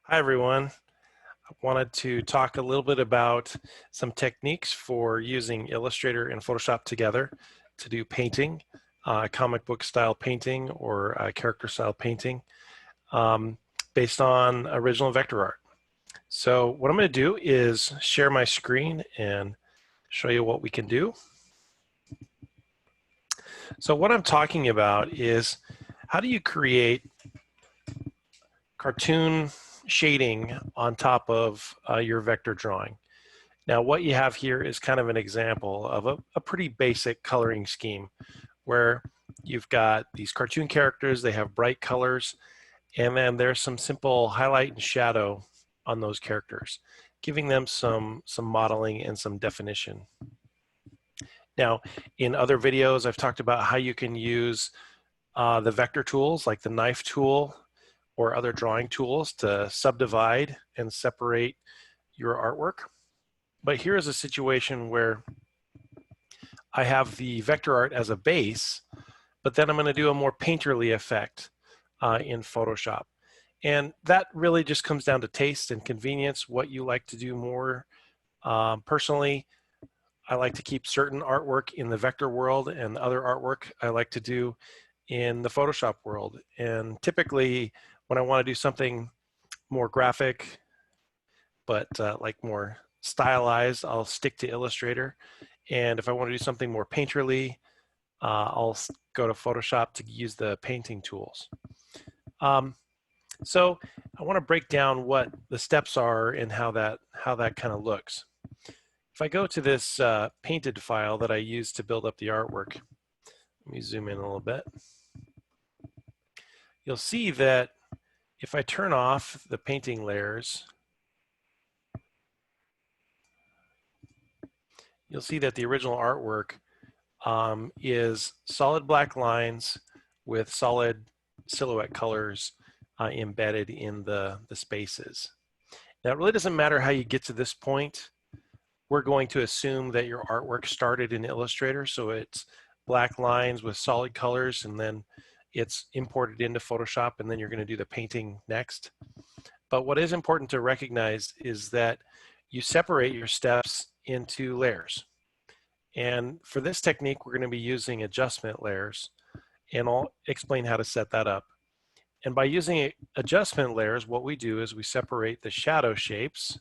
Hi, everyone. I wanted to talk a little bit about some techniques for using Illustrator and Photoshop together to do painting, comic book style painting or character style painting um, based on original vector art. So what I'm going to do is share my screen and show you what we can do. So what I'm talking about is how do you create cartoon shading on top of your vector drawing. Now, what you have here is kind of an example of a pretty basic coloring scheme where you've got these cartoon characters, they have bright colors, and then there's some simple highlight and shadow on those characters, giving them some modeling and some definition. Now, in other videos, I've talked about how you can use the vector tools like the knife tool or other drawing tools to subdivide and separate your artwork. But here is a situation where I have the vector art as a base, but then I'm going to do a more painterly effect in Photoshop. And that really just comes down to taste and convenience, what you like to do more. Personally, I like to keep certain artwork in the vector world and other artwork I like to do in the Photoshop world. And typically when I want to do something more graphic, but like more stylized, I'll stick to Illustrator. And if I want to do something more painterly, I'll go to Photoshop to use the painting tools. So I want to break down what the steps are and how that kind of looks. If I go to this painted file that I used to build up the artwork, let me zoom in a little bit. You'll see that if I turn off the painting layers, you'll see that the original artwork is solid black lines with solid silhouette colors embedded in the spaces. Now, it really doesn't matter how you get to this point. We're going to assume that your artwork started in Illustrator, so it's black lines with solid colors, and then it's imported into Photoshop, and then you're going to do the painting next. But what is important to recognize is that you separate your steps into layers. And for this technique, we're going to be using adjustment layers, and I'll explain how to set that up. And by using adjustment layers, what we do is we separate the shadow shapes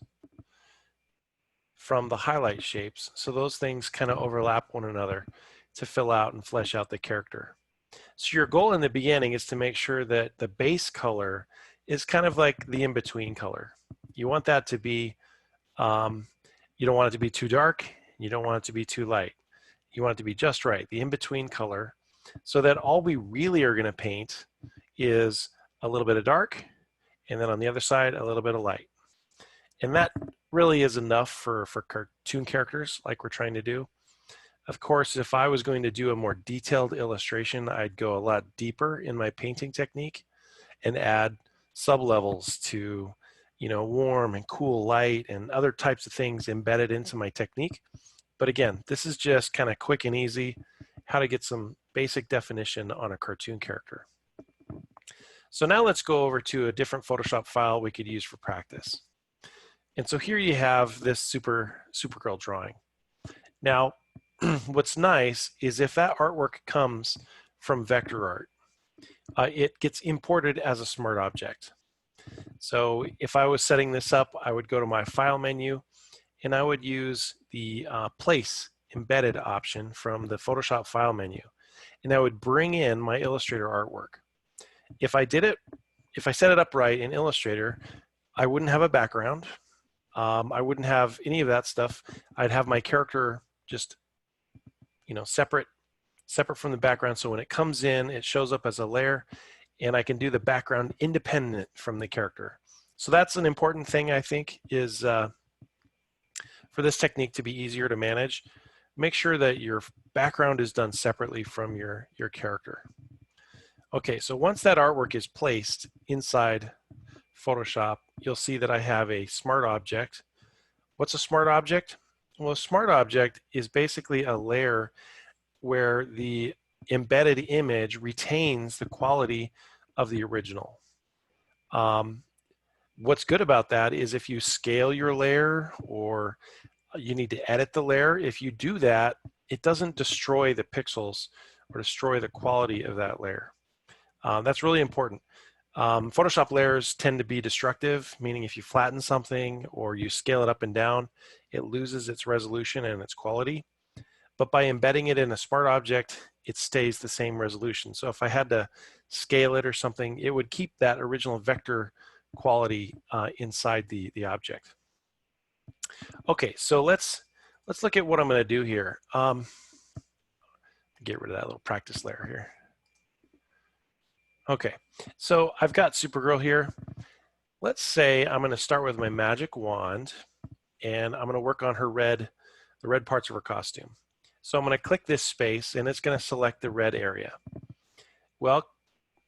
from the highlight shapes. So those things kind of overlap one another to fill out and flesh out the character. So your goal in the beginning is to make sure that the base color is kind of like the in-between color. You want that to be, you don't want it to be too dark, you don't want it to be too light. You want it to be just right, the in-between color, so that all we really are going to paint is a little bit of dark, and then on the other side, a little bit of light. And that really is enough for cartoon characters like we're trying to do. Of course, if I was going to do a more detailed illustration, I'd go a lot deeper in my painting technique and add sublevels to, warm and cool light and other types of things embedded into my technique. But again, this is just kind of quick and easy, how to get some basic definition on a cartoon character. So now let's go over to a different Photoshop file we could use for practice. And so here you have this Supergirl drawing. Now, what's nice is if that artwork comes from vector art, it gets imported as a smart object. So if I was setting this up, I would go to my file menu and I would use the place embedded option from the Photoshop file menu. And I would bring in my Illustrator artwork. If I set it up right in Illustrator, I wouldn't have a background. I wouldn't have any of that stuff. I'd have my character just, separate from the background. So when it comes in, it shows up as a layer, and I can do the background independent from the character. So that's an important thing, I think, is for this technique to be easier to manage. Make sure that your background is done separately from your character. Okay, so once that artwork is placed inside Photoshop, you'll see that I have a smart object. What's a smart object? Well, a smart object is basically a layer where the embedded image retains the quality of the original. What's good about that is if you scale your layer or you need to edit the layer, if you do that, it doesn't destroy the pixels or destroy the quality of that layer. That's really important. Photoshop layers tend to be destructive, meaning if you flatten something or you scale it up and down, it loses its resolution and its quality. But by embedding it in a smart object, it stays the same resolution. So if I had to scale it or something, it would keep that original vector quality inside the object. Okay, so let's look at what I'm going to do here. Get rid of that little practice layer here. Okay, so I've got Supergirl here. Let's say I'm going to start with my magic wand, and I'm going to work on her the red parts of her costume. So I'm going to click this space, and it's going to select the red area. Well,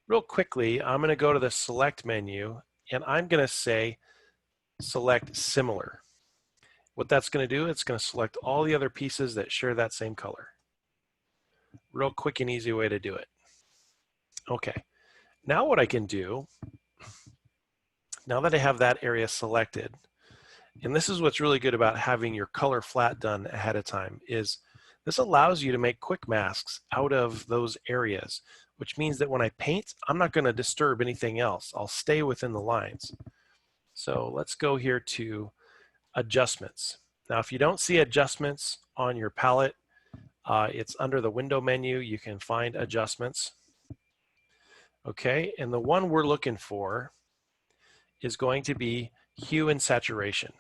real quickly, I'm going to go to the Select menu, and I'm going to say Select Similar. What that's going to do, it's going to select all the other pieces that share that same color. Real quick and easy way to do it. Okay, now what I can do, now that I have that area selected, and this is what's really good about having your color flat done ahead of time, is this allows you to make quick masks out of those areas, which means that when I paint, I'm not going to disturb anything else. I'll stay within the lines. So let's go here to Adjustments. Now, if you don't see Adjustments on your palette, it's under the Window menu. You can find Adjustments. Okay, and the one we're looking for is going to be Hue and Saturation.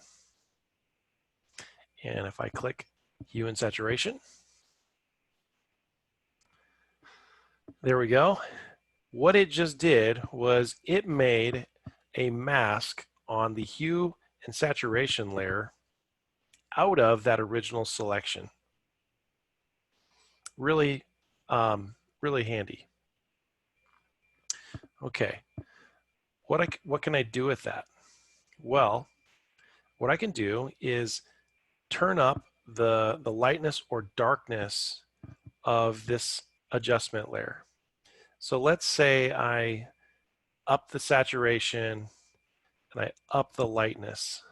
And if I click Hue and Saturation, there we go. What it just did was it made a mask on the hue and saturation layer out of that original selection. Really, really handy. Okay, what can I do with that? Well, what I can do is turn up the lightness or darkness of this adjustment layer. So let's say I up the saturation and I up the lightness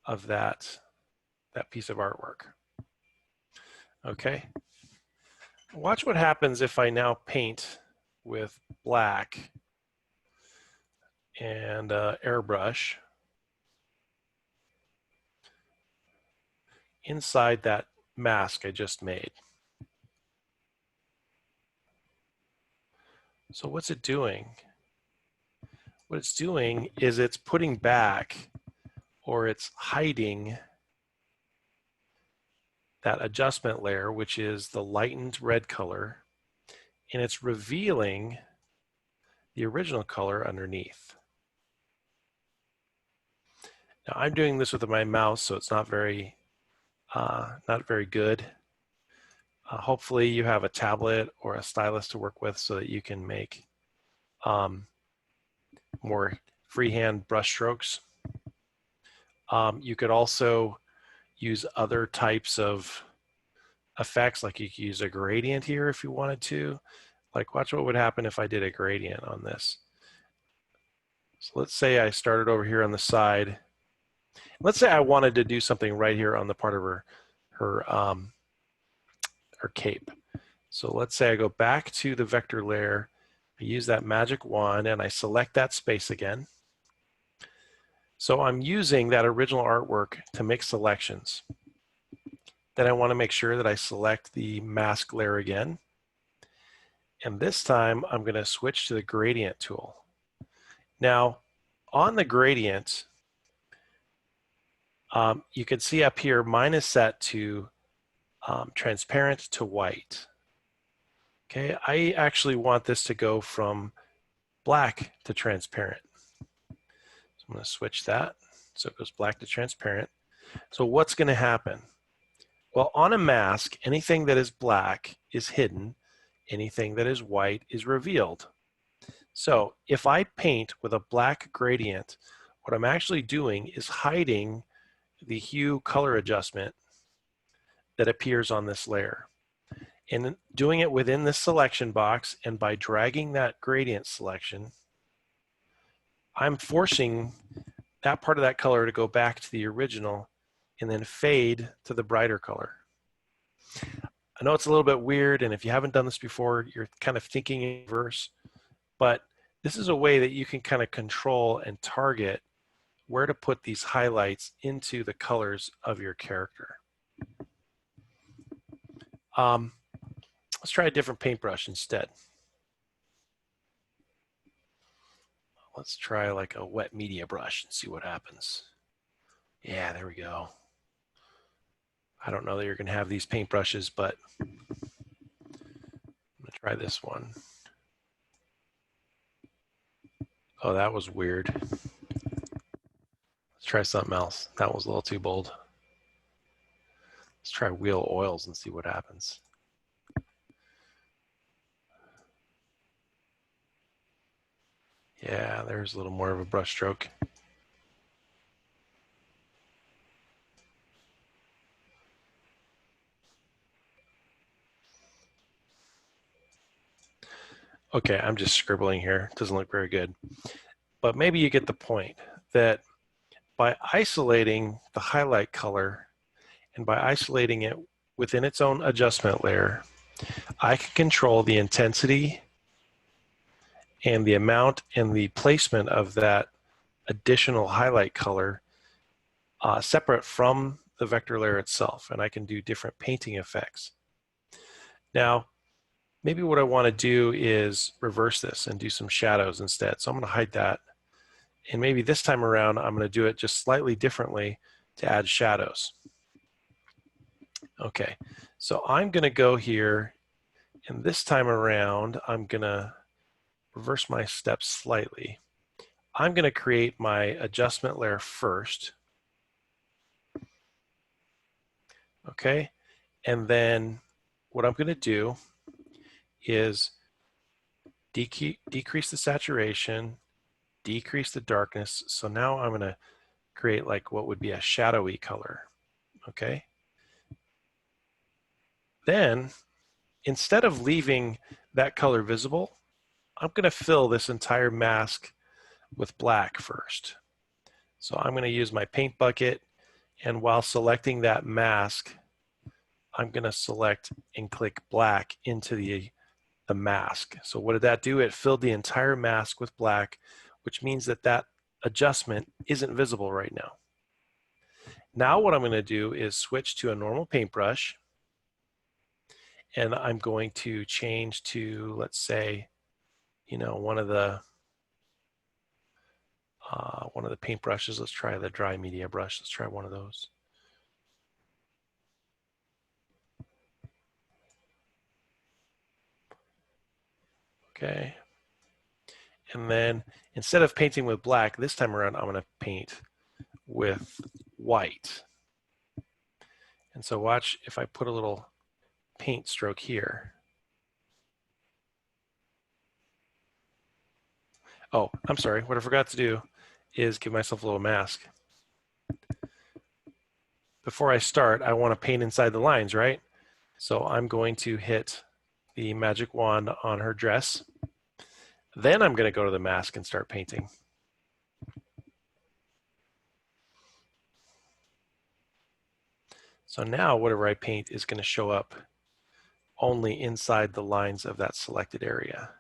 of that piece of artwork. Okay. Watch what happens if I now paint with black and airbrush inside that mask I just made. So what's it doing? What it's doing is it's putting back, or it's hiding, that adjustment layer, which is the lightened red color, and it's revealing the original color underneath. Now I'm doing this with my mouse, so it's not very good. Hopefully you have a tablet or a stylus to work with so that you can make more freehand brush strokes. You could also use other types of effects, like you could use a gradient here if you wanted to. Like, watch what would happen if I did a gradient on this. So let's say I started over here on the side. Let's say I wanted to do something right here on the part of her cape. So let's say I go back to the vector layer, I use that magic wand, and I select that space again. So I'm using that original artwork to make selections. Then I want to make sure that I select the mask layer again. And this time I'm going to switch to the gradient tool. Now, on the gradient, you can see up here, mine is set to transparent to white. Okay, I actually want this to go from black to transparent. So I'm going to switch that so it goes black to transparent. So what's going to happen? Well, on a mask, anything that is black is hidden, anything that is white is revealed. So if I paint with a black gradient, what I'm actually doing is hiding the hue color adjustment that appears on this layer. And doing it within this selection box, and by dragging that gradient selection, I'm forcing that part of that color to go back to the original and then fade to the brighter color. I know it's a little bit weird, and if you haven't done this before, you're kind of thinking in reverse, but this is a way that you can kind of control and target where to put these highlights into the colors of your character. Let's try a different paintbrush instead. Let's try like a wet media brush and see what happens. Yeah, there we go. I don't know that you're going to have these paintbrushes, but I'm going to try this one. Oh, that was weird. Let's try something else. That was a little too bold. Let's try wheel oils and see what happens. Yeah, there's a little more of a brush stroke. Okay, I'm just scribbling here. It doesn't look very good. But maybe you get the point that by isolating the highlight color and by isolating it within its own adjustment layer, I can control the intensity and the amount and the placement of that additional highlight color separate from the vector layer itself, and I can do different painting effects. Now, maybe what I want to do is reverse this and do some shadows instead. So I'm going to hide that. And maybe this time around, I'm going to do it just slightly differently to add shadows. Okay, so I'm going to go here, and this time around, I'm going to reverse my steps slightly. I'm going to create my adjustment layer first. Okay, and then what I'm going to do is decrease the saturation, decrease the darkness. So now I'm going to create like what would be a shadowy color. Okay. Then instead of leaving that color visible, I'm going to fill this entire mask with black first. So I'm going to use my paint bucket, and while selecting that mask, I'm going to select and click black into the mask. So what did that do? It filled the entire mask with black, which means that that adjustment isn't visible right now. Now what I'm going to do is switch to a normal paintbrush, and I'm going to change to, let's say, one of the paintbrushes. Let's try the dry media brush. Let's try one of those. Okay. And then instead of painting with black, this time around, I'm going to paint with white. And so watch if I put a little paint stroke here. Oh, I'm sorry. What I forgot to do is give myself a little mask. Before I start, I want to paint inside the lines, right? So I'm going to hit the magic wand on her dress. Then I'm going to go to the mask and start painting. So now whatever I paint is going to show up only inside the lines of that selected area.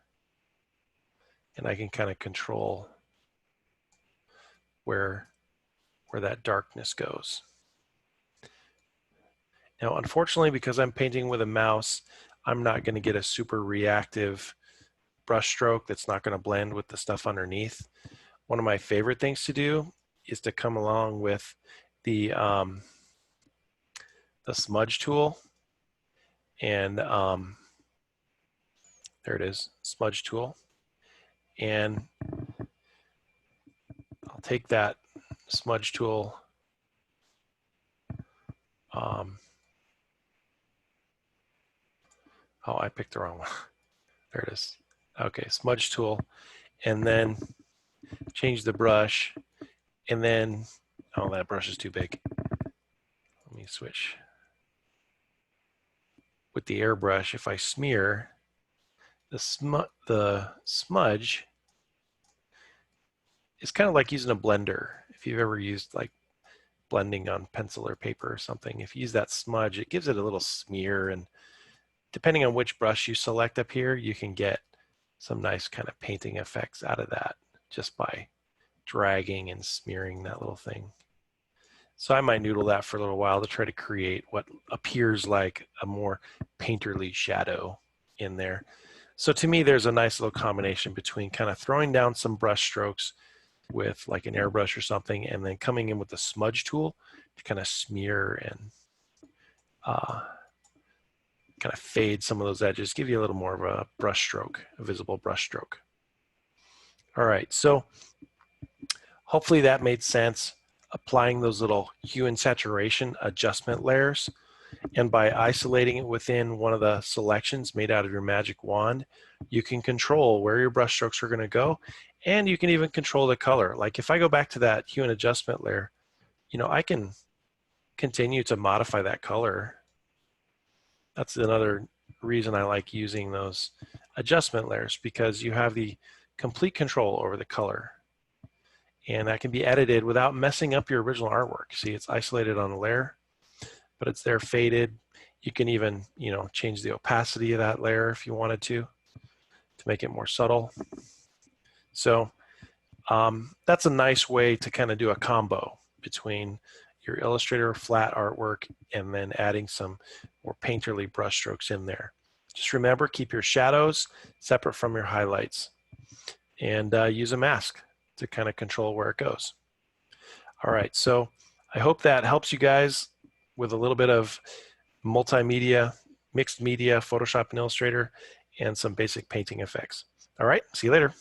And I can kind of control where that darkness goes. Now, unfortunately, because I'm painting with a mouse, I'm not going to get a super reactive brush stroke that's not going to blend with the stuff underneath. One of my favorite things to do is to come along with the smudge tool, and there it is, smudge tool, and I'll take that smudge tool oh, I picked the wrong one. There it is. Okay, smudge tool, and then change the brush, and then, oh, that brush is too big. Let me switch. With the airbrush, if I smear the smudge, it's kind of like using a blender. If you've ever used like blending on pencil or paper or something, if you use that smudge, it gives it a little smear, and depending on which brush you select up here, you can get some nice kind of painting effects out of that just by dragging and smearing that little thing. So I might noodle that for a little while to try to create what appears like a more painterly shadow in there. So to me, there's a nice little combination between kind of throwing down some brush strokes with like an airbrush or something, and then coming in with the smudge tool to kind of smear and kind of fade some of those edges, give you a little more of a brush stroke, a visible brush stroke. All right, so hopefully that made sense. Applying those little hue and saturation adjustment layers, and by isolating it within one of the selections made out of your magic wand, you can control where your brush strokes are going to go, and you can even control the color. Like if I go back to that hue and adjustment layer, you know, I can continue to modify that color. That's another reason I like using those adjustment layers, because you have the complete control over the color, and that can be edited without messing up your original artwork. See, it's isolated on a layer, but it's there faded. You can even, you know, change the opacity of that layer if you wanted to make it more subtle. So that's a nice way to kind of do a combo between your Illustrator flat artwork and then adding some more painterly brush strokes in there. Just remember, keep your shadows separate from your highlights, and use a mask to kind of control where it goes. All right, so I hope that helps you guys with a little bit of multimedia, mixed media, Photoshop and Illustrator, and some basic painting effects. All right, see you later.